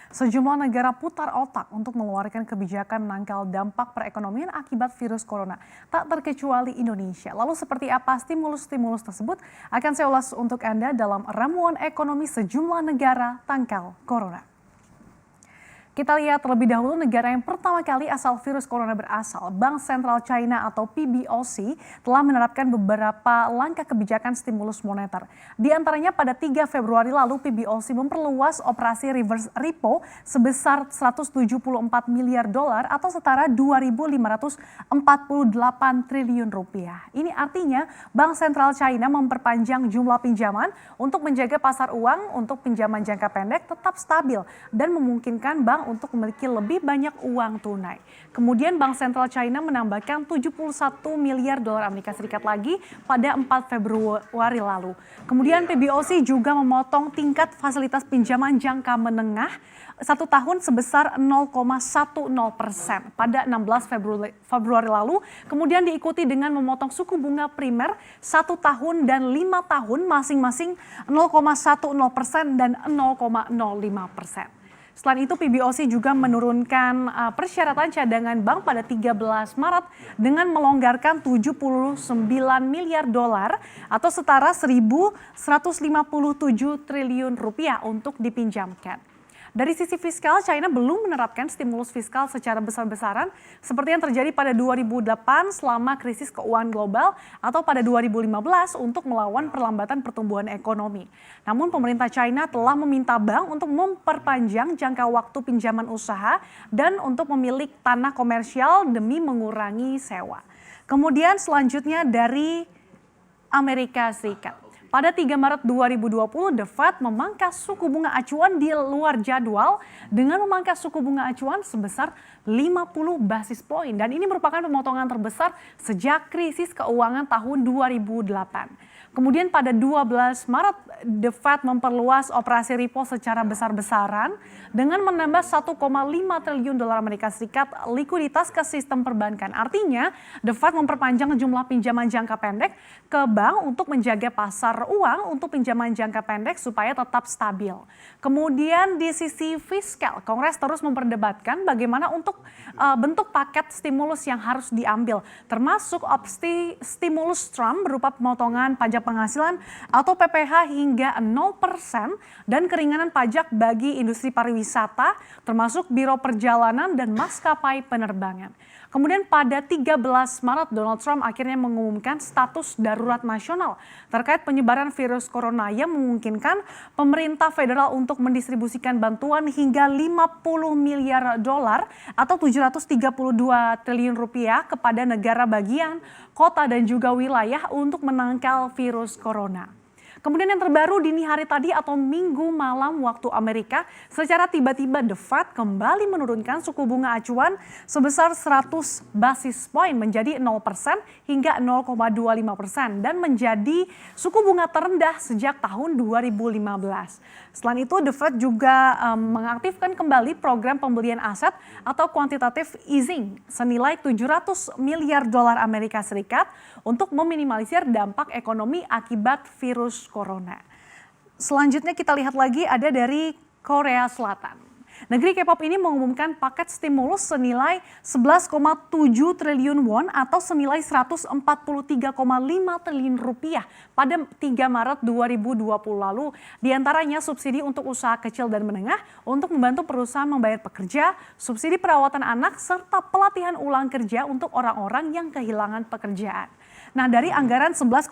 Sejumlah negara putar otak untuk mengeluarkan kebijakan menangkal dampak perekonomian akibat virus corona. Tak terkecuali Indonesia. Lalu seperti apa stimulus-stimulus tersebut? Akan saya ulas untuk Anda dalam ramuan ekonomi sejumlah negara tangkal corona. Kita lihat terlebih dahulu negara yang pertama kali asal virus corona berasal. Bank Sentral China atau PBOC telah menerapkan beberapa langkah kebijakan stimulus moneter. Di antaranya pada 3 Februari lalu PBOC memperluas operasi reverse repo sebesar 174 miliar dolar atau setara 2.548 triliun rupiah. Ini artinya Bank Sentral China memperpanjang jumlah pinjaman untuk menjaga pasar uang untuk pinjaman jangka pendek tetap stabil dan memungkinkan bank untuk memiliki lebih banyak uang tunai. Kemudian Bank Sentral China menambahkan 71 miliar dolar Amerika Serikat lagi pada 4 Februari lalu. Kemudian PBOC juga memotong tingkat fasilitas pinjaman jangka menengah 1 tahun sebesar 0,10% pada 16 Februari lalu. Kemudian diikuti dengan memotong suku bunga primer 1 tahun dan 5 tahun masing-masing 0,10% dan 0,05%. Selain itu, PBOC juga menurunkan persyaratan cadangan bank pada 13 Maret dengan melonggarkan 79 miliar dolar atau setara 1.157 triliun rupiah untuk dipinjamkan. Dari sisi fiskal, China belum menerapkan stimulus fiskal secara besar-besaran seperti yang terjadi pada 2008 selama krisis keuangan global atau pada 2015 untuk melawan perlambatan pertumbuhan ekonomi. Namun pemerintah China telah meminta bank untuk memperpanjang jangka waktu pinjaman usaha dan untuk memiliki tanah komersial demi mengurangi sewa. Kemudian selanjutnya dari Amerika Serikat. Pada 3 Maret 2020, The Fed memangkas suku bunga acuan di luar jadwal dengan memangkas suku bunga acuan sebesar 50 basis poin. Dan ini merupakan pemotongan terbesar sejak krisis keuangan tahun 2008. Kemudian pada 12 Maret, The Fed memperluas operasi repo secara besar-besaran dengan menambah 1,5 triliun dolar Amerika Serikat likuiditas ke sistem perbankan. Artinya, The Fed memperpanjang jumlah pinjaman jangka pendek ke bank untuk menjaga pasar uang untuk pinjaman jangka pendek supaya tetap stabil. Kemudian di sisi fiskal, Kongres terus memperdebatkan bagaimana untuk bentuk paket stimulus yang harus diambil, termasuk opsi stimulus Trump berupa pemotongan pajak penghasilan atau PPh hingga 0% dan keringanan pajak bagi industri pariwisata, termasuk biro perjalanan dan maskapai penerbangan. Kemudian pada 13 Maret, Donald Trump akhirnya mengumumkan status darurat nasional terkait penyebaran virus corona yang memungkinkan pemerintah federal untuk mendistribusikan bantuan hingga 50 miliar dolar atau 732 triliun rupiah kepada negara bagian, kota dan juga wilayah untuk menangkal virus corona. Kemudian yang terbaru dini hari tadi atau minggu malam waktu Amerika, secara tiba-tiba The Fed kembali menurunkan suku bunga acuan sebesar 100 basis poin menjadi 0% hingga 0,25% dan menjadi suku bunga terendah sejak tahun 2015. Selain itu, The Fed juga mengaktifkan kembali program pembelian aset atau quantitative easing senilai 700 miliar dolar Amerika Serikat untuk meminimalisir dampak ekonomi akibat virus corona. Selanjutnya kita lihat lagi ada dari Korea Selatan. Negeri K-pop ini mengumumkan paket stimulus senilai 11,7 triliun won atau senilai 143,5 triliun rupiah pada 3 Maret 2020 lalu. Di antaranya subsidi untuk usaha kecil dan menengah untuk membantu perusahaan membayar pekerja, subsidi perawatan anak, serta pelatihan ulang kerja untuk orang-orang yang kehilangan pekerjaan. Nah, dari anggaran 11,7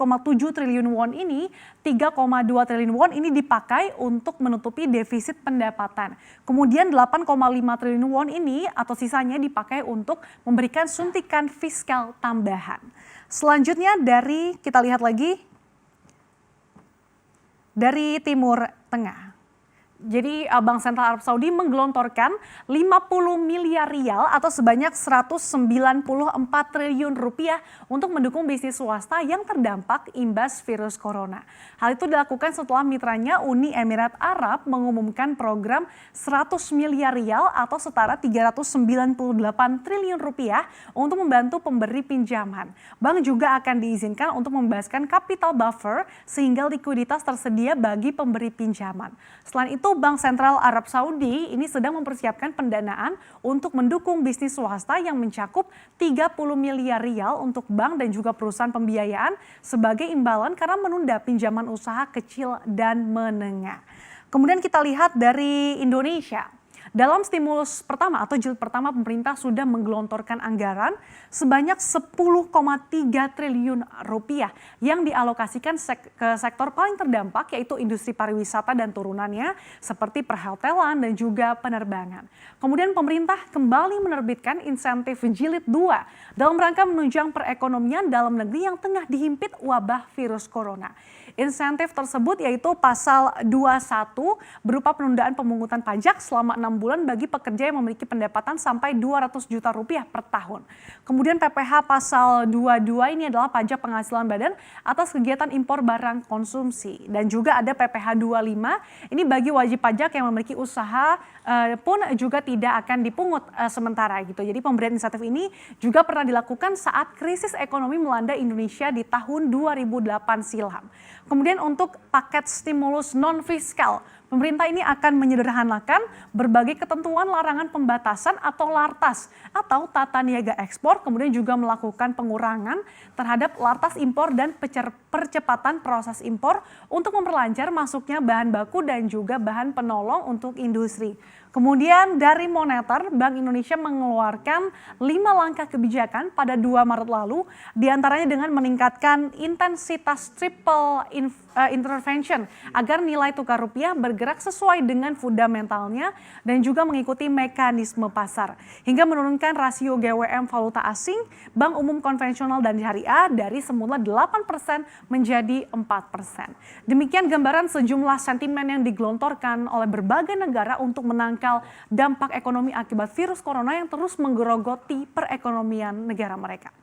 triliun won ini, 3,2 triliun won ini dipakai untuk menutupi defisit pendapatan. Kemudian 8,5 triliun won ini atau sisanya dipakai untuk memberikan suntikan fiskal tambahan. Selanjutnya kita lihat lagi dari Timur Tengah. Jadi Bank Sentral Arab Saudi menggelontorkan 50 miliar rial atau sebanyak 194 triliun rupiah untuk mendukung bisnis swasta yang terdampak imbas virus corona. Hal itu dilakukan setelah mitranya Uni Emirat Arab mengumumkan program 100 miliar rial atau setara 398 triliun rupiah untuk membantu pemberi pinjaman. Bank juga akan diizinkan untuk membebaskan capital buffer sehingga likuiditas tersedia bagi pemberi pinjaman. Selain itu, itu Bank Sentral Arab Saudi ini sedang mempersiapkan pendanaan untuk mendukung bisnis swasta yang mencakup 30 miliar rial untuk bank dan juga perusahaan pembiayaan sebagai imbalan karena menunda pinjaman usaha kecil dan menengah. Kemudian kita lihat dari Indonesia. Dalam stimulus pertama atau jilid pertama pemerintah sudah menggelontorkan anggaran sebanyak 10,3 triliun rupiah yang dialokasikan ke sektor paling terdampak yaitu industri pariwisata dan turunannya seperti perhotelan dan juga penerbangan. Kemudian pemerintah kembali menerbitkan insentif jilid 2 dalam rangka menunjang perekonomian dalam negeri yang tengah dihimpit wabah virus corona. Insentif tersebut yaitu pasal 21 berupa penundaan pemungutan pajak selama 6 bulan bagi pekerja yang memiliki pendapatan sampai 200 juta rupiah per tahun. Kemudian PPh pasal 22 ini adalah pajak penghasilan badan atas kegiatan impor barang konsumsi. Dan juga ada PPh 25 ini bagi wajib pajak yang memiliki usaha pun juga tidak akan dipungut sementara gitu. Jadi pemberian insentif ini juga pernah dilakukan saat krisis ekonomi melanda Indonesia di tahun 2008 silam. Kemudian untuk paket stimulus non-fiskal, pemerintah ini akan menyederhanakan berbagai ketentuan larangan pembatasan atau lartas atau tata niaga ekspor, kemudian juga melakukan pengurangan terhadap lartas impor dan percepatan proses impor untuk memperlancar masuknya bahan baku dan juga bahan penolong untuk industri. Kemudian dari moneter, Bank Indonesia mengeluarkan 5 langkah kebijakan pada 2 Maret lalu, diantaranya dengan meningkatkan intensitas triple intervention agar nilai tukar rupiah bergerak sesuai dengan fundamentalnya dan juga mengikuti mekanisme pasar. Hingga menurunkan rasio GWM valuta asing, bank umum konvensional dan syariah dari semula 8% menjadi 4%. Demikian gambaran sejumlah sentimen yang digelontorkan oleh berbagai negara untuk menangkal dampak ekonomi akibat virus corona yang terus menggerogoti perekonomian negara mereka.